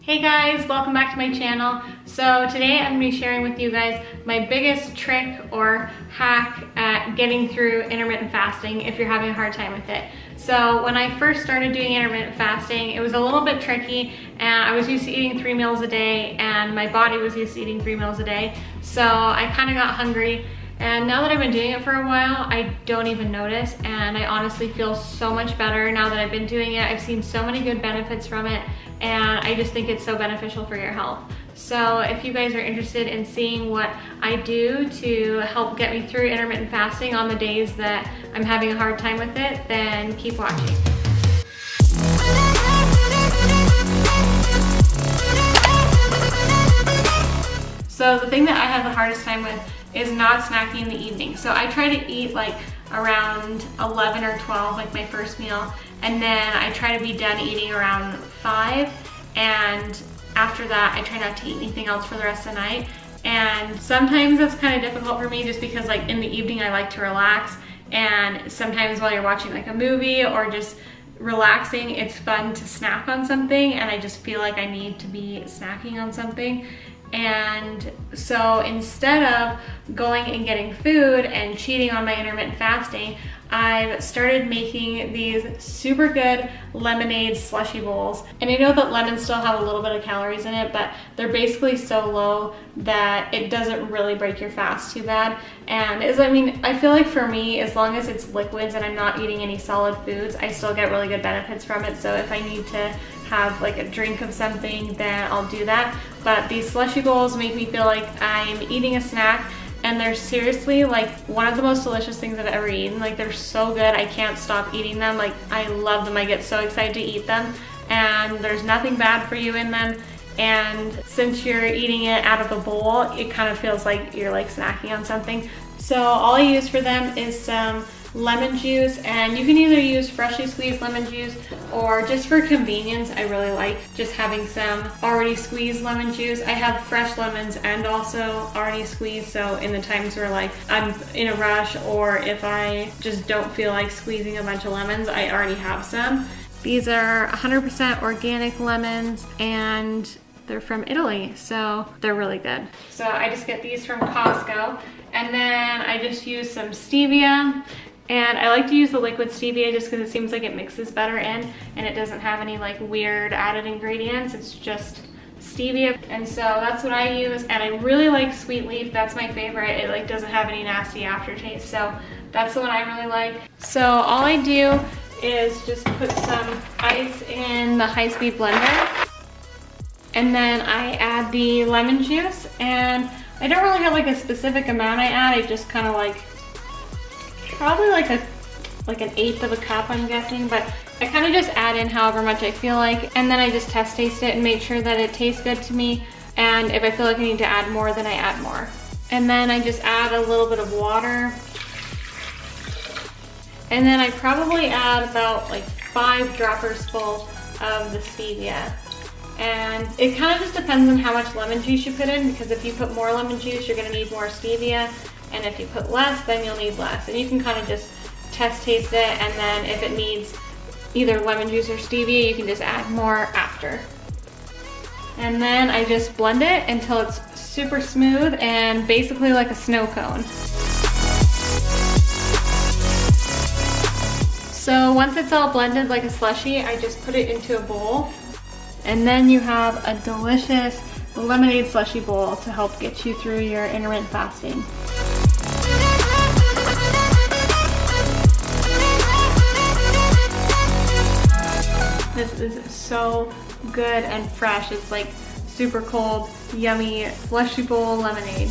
Hey guys, welcome back to my channel. So today I'm going to be sharing with you guys my biggest trick or hack at getting through intermittent fasting if you're having a hard time with it. So when I first started doing intermittent fasting, it was a little bit tricky and I was used to eating 3 meals a day and my body was used to eating 3 meals a day. So I kind of got hungry. And now that I've been doing it for a while, I don't even notice, and I honestly feel so much better now that I've been doing it. I've seen so many good benefits from it, and I just think it's so beneficial for your health. So if you guys are interested in seeing what I do to help get me through intermittent fasting on the days that I'm having a hard time with it, then keep watching. So the thing that I have the hardest time with is not snacking in the evening. So I try to eat like around 11 or 12, like my first meal, and then I try to be done eating around 5, and after that I try not to eat anything else for the rest of the night. And sometimes that's kind of difficult for me just because like in the evening I like to relax, and sometimes while you're watching like a movie or just relaxing, it's fun to snack on something, and I just feel like I need to be snacking on something. And so instead of going and getting food and cheating on my intermittent fasting, I've started making these super good lemonade slushy bowls. And I know that lemons still have a little bit of calories in it, but they're basically so low that it doesn't really break your fast too bad. And I feel like for me, as long as it's liquids and I'm not eating any solid foods, I still get really good benefits from it. So if I need to have like a drink of something, then I'll do that. But these slushy bowls make me feel like I'm eating a snack, and they're seriously like one of the most delicious things I've ever eaten. Like, they're so good, I can't stop eating them. Like, I love them, I get so excited to eat them, and there's nothing bad for you in them. And since you're eating it out of a bowl, it kind of feels like you're like snacking on something. So all I use for them is some lemon juice, and you can either use freshly squeezed lemon juice, or just for convenience, I really like just having some already squeezed lemon juice. I have fresh lemons and also already squeezed, so in the times where like I'm in a rush, or if I just don't feel like squeezing a bunch of lemons, I already have some. These are 100% organic lemons, and they're from Italy, so they're really good. So I just get these from Costco, and then I just use some stevia. And I like to use the liquid stevia just because it seems like it mixes better in, and it doesn't have any like weird added ingredients. It's just stevia. And so that's what I use. And I really like Sweet Leaf. That's my favorite. It like doesn't have any nasty aftertaste. So that's the one I really like. So all I do is just put some ice in the high-speed blender. And then I add the lemon juice. And I don't really have like a specific amount I add. I just kind of like probably like an 1/8 of a cup, I'm guessing, but I kind of just add in however much I feel like, and then I just taste it and make sure that it tastes good to me, and if I feel like I need to add more, then I add more. And then I just add a little bit of water, and then I probably add about like 5 droppers full of the stevia. And it kind of just depends on how much lemon juice you put in, because if you put more lemon juice, you're going to need more stevia. And if you put less, then you'll need less. And you can kind of just taste it, and then if it needs either lemon juice or stevia, you can just add more after. And then I just blend it until it's super smooth and basically like a snow cone. So once it's all blended like a slushie, I just put it into a bowl. And then you have a delicious lemonade slushy bowl to help get you through your intermittent fasting. This is so good and fresh. It's like super cold, yummy slushy bowl lemonade.